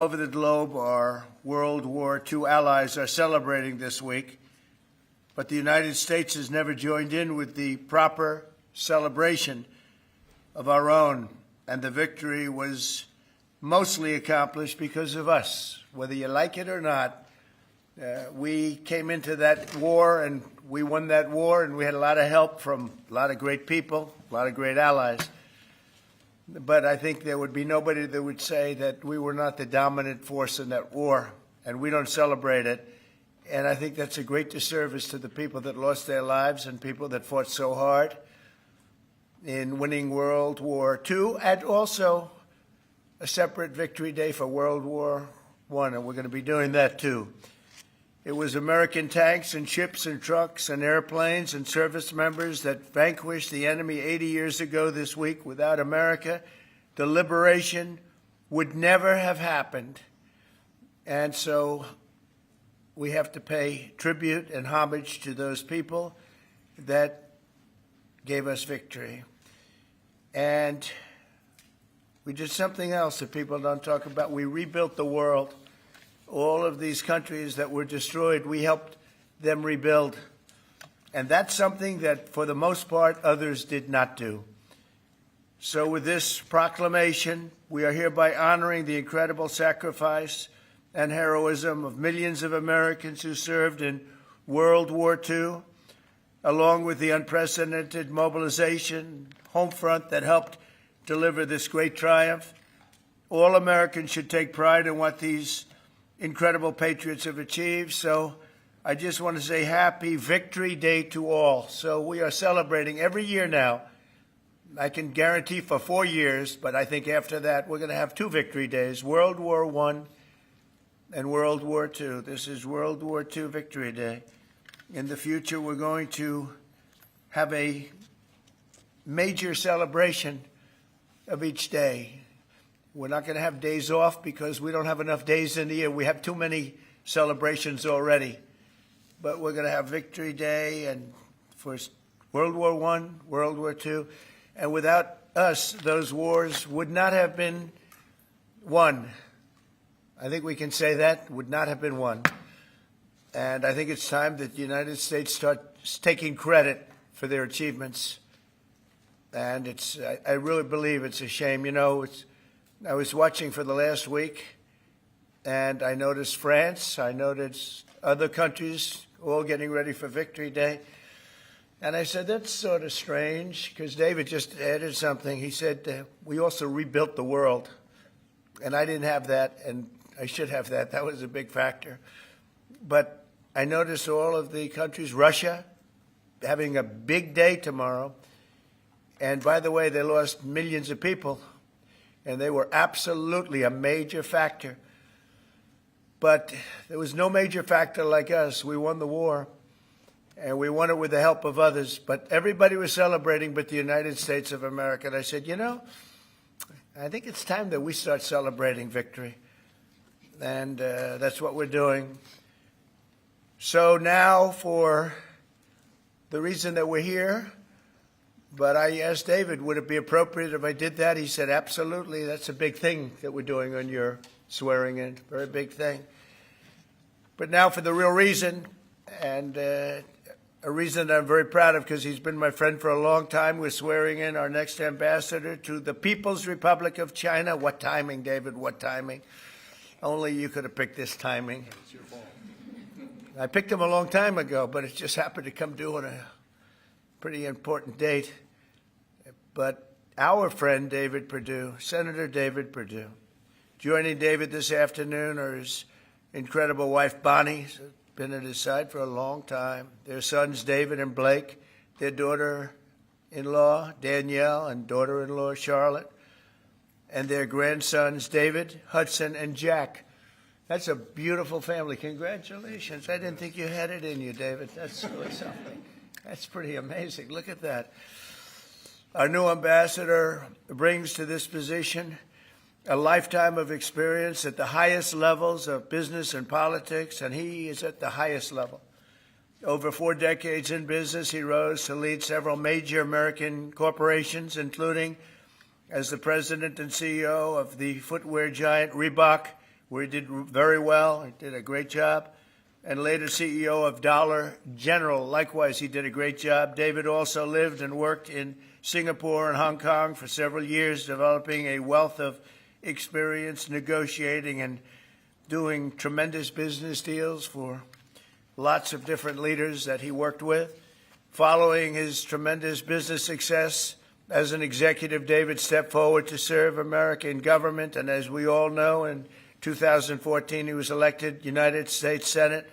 over the globe, our World War II allies are celebrating this week, but the United States has never joined in with the proper celebration of our own, and the victory was mostly accomplished because of us. Whether you like it or not, we came into that war and we won that war, and we had a lot of help from a lot of great people, a lot of great allies. But I think there would be nobody that would say that we were not the dominant force in that war, and we don't celebrate it. And I think that's a great disservice to the people that lost their lives and people that fought so hard in winning World War II, and also a separate victory day for World War I, and we're going to be doing that too. It was American tanks and ships and trucks and airplanes and service members that vanquished the enemy 80 years ago this week. Without America, the liberation would never have happened. And so we have to pay tribute and homage to those people that gave us victory. And we did something else that people don't talk about. We rebuilt the world. All of these countries that were destroyed, we helped them rebuild. And that's something that, for the most part, others did not do. So with this proclamation, we are hereby honoring the incredible sacrifice and heroism of millions of Americans who served in World War II, along with the unprecedented mobilization, home front that helped deliver this great triumph. All Americans should take pride in what these incredible patriots have achieved. So I just want to say happy Victory Day to all. So we are celebrating every year now. I can guarantee for 4 years, but I think after that we're going to have 2 Victory Days, World War I and World War II. This is World War II Victory Day. In the future, we're going to have a major celebration of each day. We're not going to have days off because we don't have enough days in the year. We have too many celebrations already. But we're going to have Victory Day and for World War I, World War II. And without us, those wars would not have been won. I think we can say that, would not have been won. And I think it's time that the United States starts taking credit for their achievements. And I really believe it's a shame. You know, I was watching for the last week, and I noticed France, I noticed other countries all getting ready for Victory Day. And I said, that's sort of strange, because David just added something. He said, we also rebuilt the world. And I didn't have that, and I should have that. That was a big factor. But I noticed all of the countries, Russia, having a big day tomorrow. And by the way, they lost millions of people. And they were absolutely a major factor. But there was no major factor like us. We won the war, and we won it with the help of others. But everybody was celebrating but the United States of America. And I said, you know, I think it's time that we start celebrating victory. And that's what we're doing. So now for the reason that we're here, but I asked David, would it be appropriate if I did that? He said, absolutely. That's a big thing that we're doing on your swearing in. Very big thing. But now for the real reason, and a reason that I'm very proud of because he's been my friend for a long time. We're swearing in our next ambassador to the People's Republic of China. What timing, David? What timing? Only you could have picked this timing. It's your fault. I picked him a long time ago, but it just happened to come due on a pretty important date. But our friend David Perdue, Senator David Perdue, joining David this afternoon are his incredible wife Bonnie, who's been at his side for a long time, their sons David and Blake, their daughter-in-law Danielle and daughter-in-law Charlotte, and their grandsons David, Hudson, and Jack. That's a beautiful family. Congratulations. I didn't think you had it in you, David. That's really something. That's pretty amazing. Look at that. Our new ambassador brings to this position a lifetime of experience at the highest levels of business and politics, and he is at the highest level. Over 4 decades in business, he rose to lead several major American corporations, including as the president and CEO of the footwear giant Reebok, where he did very well. He did a great job. And later CEO of Dollar General. Likewise, he did a great job. David also lived and worked in Singapore and Hong Kong for several years, developing a wealth of experience negotiating and doing tremendous business deals for lots of different leaders that he worked with. Following his tremendous business success as an executive, David stepped forward to serve American government, and as we all know, in 2014 he was elected United States Senate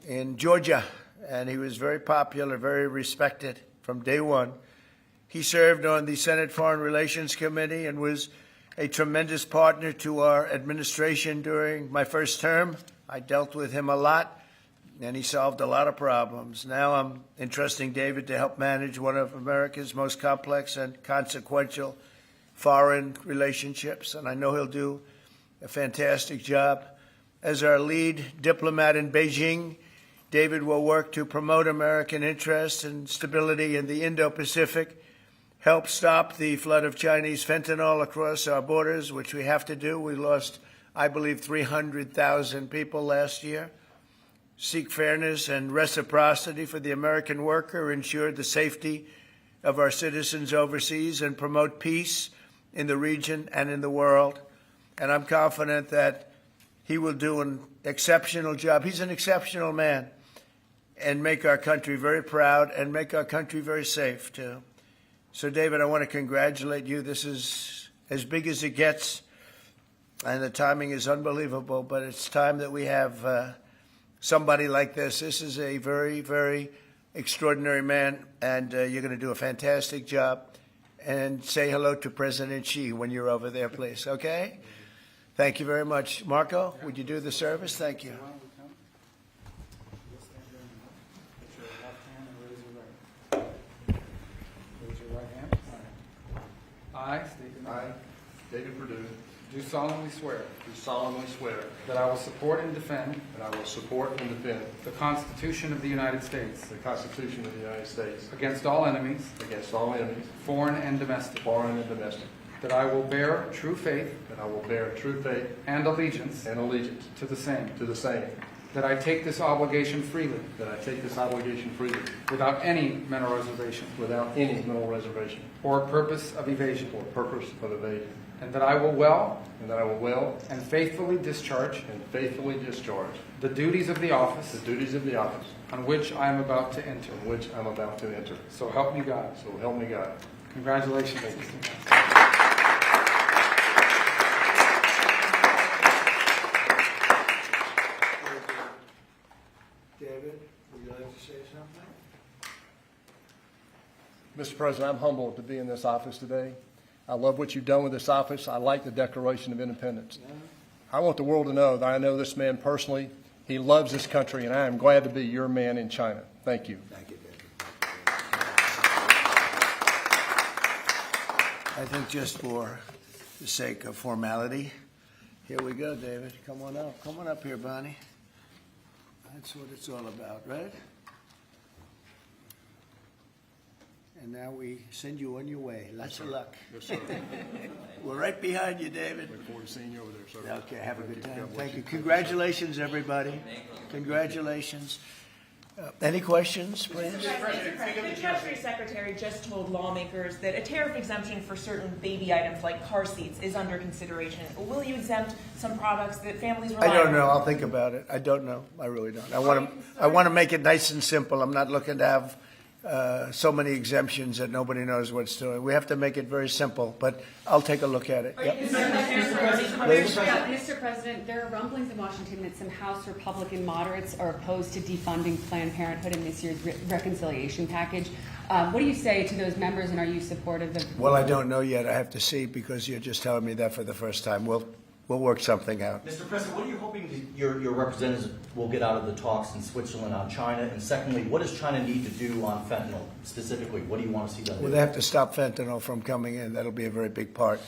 in Georgia, and he was very popular, very respected from day one. He served on the Senate Foreign Relations Committee and was a tremendous partner to our administration during my first term. I dealt with him a lot, and he solved a lot of problems. Now I'm entrusting David to help manage one of America's most complex and consequential foreign relationships, and I know he'll do a fantastic job. As our lead diplomat in Beijing, David will work to promote American interests and stability in the Indo-Pacific, help stop the flood of Chinese fentanyl across our borders, which we have to do. We lost, I believe, 300,000 people last year. Seek fairness and reciprocity for the American worker, ensure the safety of our citizens overseas, and promote peace in the region and in the world. And I'm confident that he will do an exceptional job. He's an exceptional man, and make our country very proud and make our country very safe, too. So, David, I want to congratulate you. This is as big as it gets, and the timing is unbelievable, but it's time that we have somebody like this. This is a very, very extraordinary man, and you're going to do a fantastic job. And say hello to President Xi when you're over there, please, okay? Thank you very much. Marco, would you do the service? Thank you. I, state your name. I, David Perdue, Do solemnly swear do solemnly swear that I will support and defend that I will support and defend the Constitution of the United States the Constitution of the United States against all enemies, against all enemies, foreign and domestic, foreign and domestic, that I will bear true faith that I will bear true faith and allegiance and allegiance to the same, to the same, that I take this obligation freely that I take this obligation freely without any mental reservation without any mental reservation or purpose of evasion, or purpose of evasion, and that I will well and that I will well and faithfully discharge and faithfully discharge the duties of the office the duties of the office on which I am about to enter. in which I'm about to enter. So help me God. So help me God. Congratulations. Thank you. David, would you like to say something? Mr. President, I'm humbled to be in this office today. I love what you've done with this office. I like the Declaration of Independence. I want the world to know that I know this man personally. He loves this country, and I am glad to be your man in China. Thank you. Thank you, David. I think just for the sake of formality, here we go, David. Come on up. Come on up here, Bonnie. That's what it's all about, right? And now we send you on your way. Lots of luck. Yes, sir. We're right behind you, David. Look forward to seeing you over there, sir. Okay, have a good time. Thank you. Congratulations, everybody. Congratulations. Any questions, please? The Treasury Secretary just told lawmakers that a tariff exemption for certain baby items like car seats is under consideration. Will you exempt some products that families rely on? I don't know. I'll think about it. I don't know. I really don't. I want to make it nice and simple. I'm not looking to have so many exemptions that nobody knows what it's doing. We have to make it very simple, but I'll take a look at it. Yep. Mr. President, there are rumblings in Washington that some House Republican moderates are opposed to defunding Planned Parenthood in this year's reconciliation package. What do you say to those members, and are you supportive of? Well, I don't know yet. I have to see, because you're just telling me that for the first time. We'll work something out. Mr. President, what are you hoping your representatives will get out of the talks in Switzerland on China? And secondly, what does China need to do on fentanyl specifically? What do you want to see them do? Well, they have to stop fentanyl from coming in. That'll be a very big part.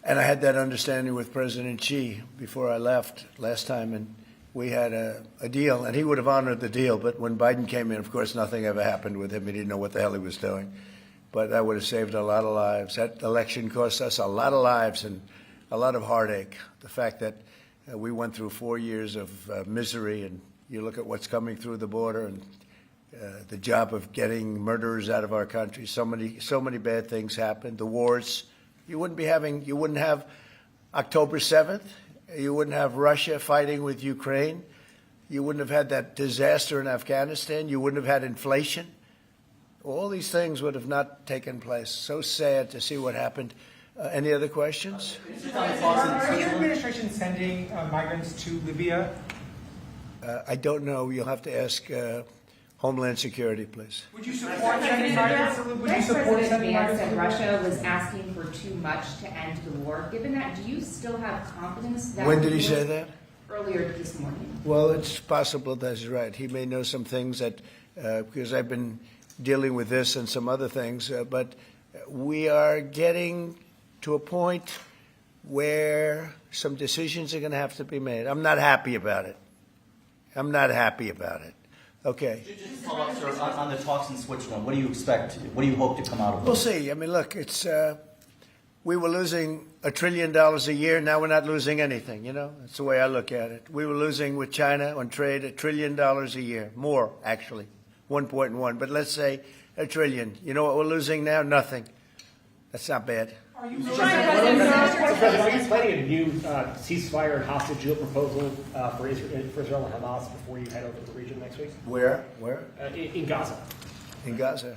And I had that understanding with President Xi before I left last time, and we had a deal, and he would have honored the deal. But when Biden came in, of course, nothing ever happened with him. He didn't know what the hell he was doing. But that would have saved a lot of lives. That election cost us a lot of lives and a lot of heartache. The fact that We went through 4 years of misery, and you look at what's coming through the border and the job of getting murderers out of our country. So many bad things happened. The wars. You wouldn't have October 7th. You wouldn't have Russia fighting with Ukraine. You wouldn't have had that disaster in Afghanistan. You wouldn't have had inflation. All these things would have not taken place. So sad to see what happened. Any other questions? Are your administration sending migrants to Libya? I don't know. You'll have to ask Homeland Security, please. Would you support sending migrants? Would you Vice support President sending Vance migrants said to Libya? Russia was asking for too much to end the war. Given that, do you still have confidence that... When did he say that? Earlier this morning. Well, it's possible that's right. He may know some things that, because I've been dealing with this and some other things, but we are getting to a point where some decisions are going to have to be made. I'm not happy about it. Okay. Just to follow up, sir, on the talks in Switzerland, what do you expect? What do you hope to come out of We'll those? see. I mean, look, we were losing $1 trillion a year. Now we're not losing anything, you know? That's the way I look at it. We were losing with China on trade $1 trillion a year. More, actually. 1.1. But let's say $1 trillion. You know what we're losing now? Nothing. That's not bad. Are you President, are you planning a new ceasefire and hostage deal proposal for Israel and Hamas before you head over to the region next week? Where? In Gaza. In Gaza.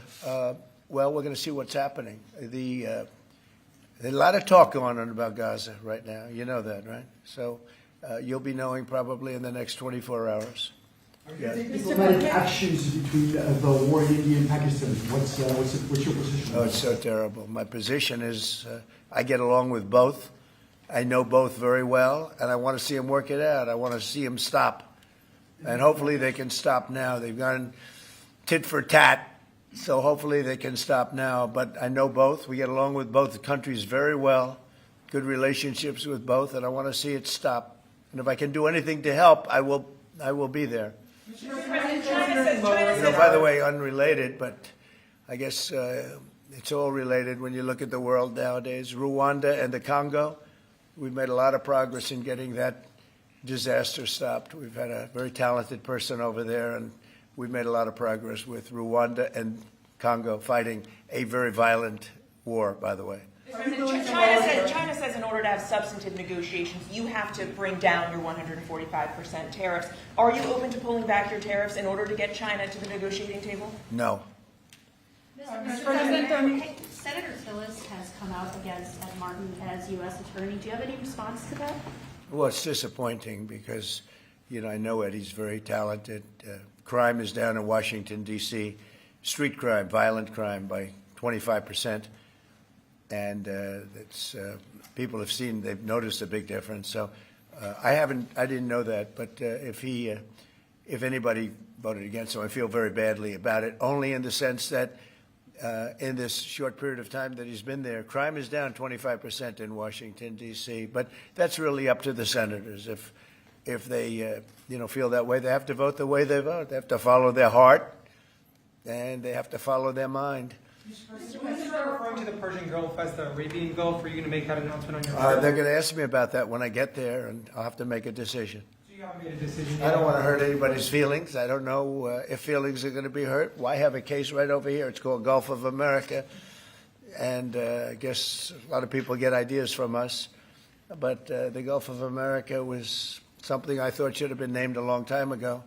Well, we're going to see what's happening. There's a lot of talk going on about Gaza right now. You know that, right? So you'll be knowing probably in the next 24 hours. Are you taking diplomatic actions between the war in India and Pakistan? What's your position? Oh, it's so terrible. My position is I get along with both. I know both very well, and I want to see them work it out. I want to see them stop. And hopefully they can stop now. They've gone tit for tat, so hopefully they can stop now. But I know both. We get along with both countries very well, good relationships with both, and I want to see it stop. And if I can do anything to help, I will be there. By the way, unrelated, but I guess it's all related when you look at the world nowadays. Rwanda and the Congo, we've made a lot of progress in getting that disaster stopped. We've had a very talented person over there, and we've made a lot of progress with Rwanda and Congo fighting a very violent war, by the way. China says in order to have substantive negotiations, you have to bring down your 145% tariffs. Are you open to pulling back your tariffs in order to get China to the negotiating table? No. Mr. President, Senator Tillis has come out against Ed Martin as U.S. Attorney. Do you have any response to that? Well, it's disappointing because, I know Eddie's very talented. Crime is down in Washington, D.C. Street crime, violent crime by 25%. And people have seen, they've noticed a big difference. So I didn't know that. But if anybody voted against him, I feel very badly about it, only in the sense that in this short period of time that he's been there, crime is down 25% in Washington, D.C. But that's really up to the senators. If they, feel that way, they have to vote the way they vote. They have to follow their heart, and they have to follow their mind. When you start referring to the Persian Gulf as the Arabian Gulf, are you going to make that announcement on your They're going to ask me about that when I get there, and I'll have to make a decision. So you haven't made a decision I yet? don't want to hurt anybody's feelings. I don't know if feelings are going to be hurt. Why have a case right over here? It's called Gulf of America. And I guess a lot of people get ideas from us. But the Gulf of America was something I thought should have been named a long time ago.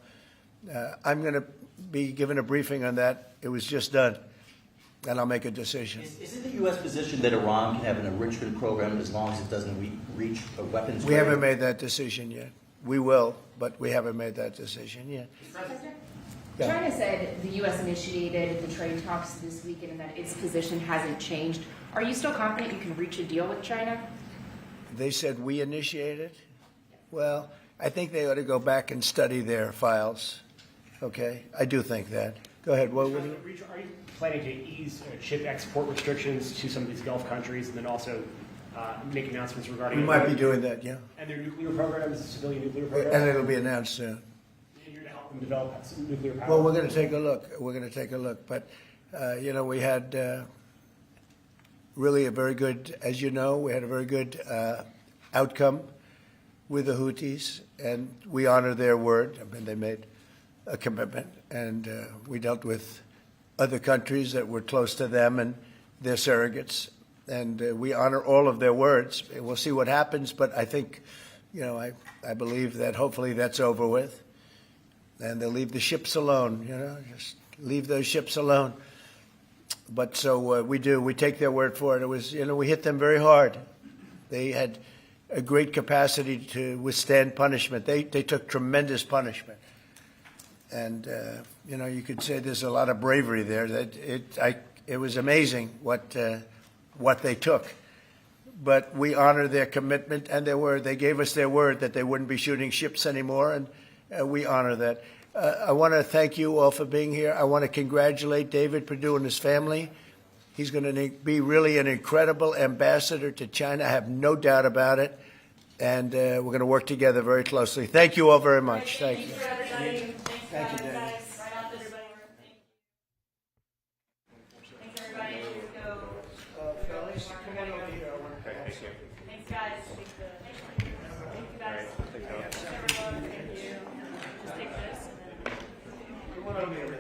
I'm going to be given a briefing on that. It was just done. And I'll make a decision. Is it the U.S. position that Iran can have an enrichment program as long as it doesn't reach a weapons? We haven't made that decision yet. We will, but we haven't made that decision yet. Yeah. China said the U.S. initiated the trade talks this weekend and that its position hasn't changed. Are you still confident you can reach a deal with China? They said we initiated? Well, I think they ought to go back and study their files. Okay? I do think that. Go ahead. What would you? Are you planning to ease chip export restrictions to some of these Gulf countries and then also make announcements regarding... We might be doing that, yeah. And their nuclear programs, civilian nuclear programs? And it'll be announced soon. And you're to help them develop some nuclear power? Well, we're going to take a look. But, we had really a very good, as you know, we had a very good outcome with the Houthis, and we honor their word. I mean, they made a commitment, and we dealt with other countries that were close to them and their surrogates, and we honor all of their words. We'll see what happens, but I think, I believe that hopefully that's over with, and they'll leave the ships alone, just leave those ships alone. But so we do. We take their word for it. It was, we hit them very hard. They had a great capacity to withstand punishment. They took tremendous punishment. And, you could say there's a lot of bravery there. It was amazing what they took. But we honor their commitment and their word. They gave us their word that they wouldn't be shooting ships anymore, and we honor that. I want to thank you all for being here. I want to congratulate David Perdue and his family. He's going to be really an incredible ambassador to China. I have no doubt about it. And we're going to work together very closely. Thank you all very much. Thank you. Thank you, David. Thanks, guys. Thank you, guys. Just take this. And then...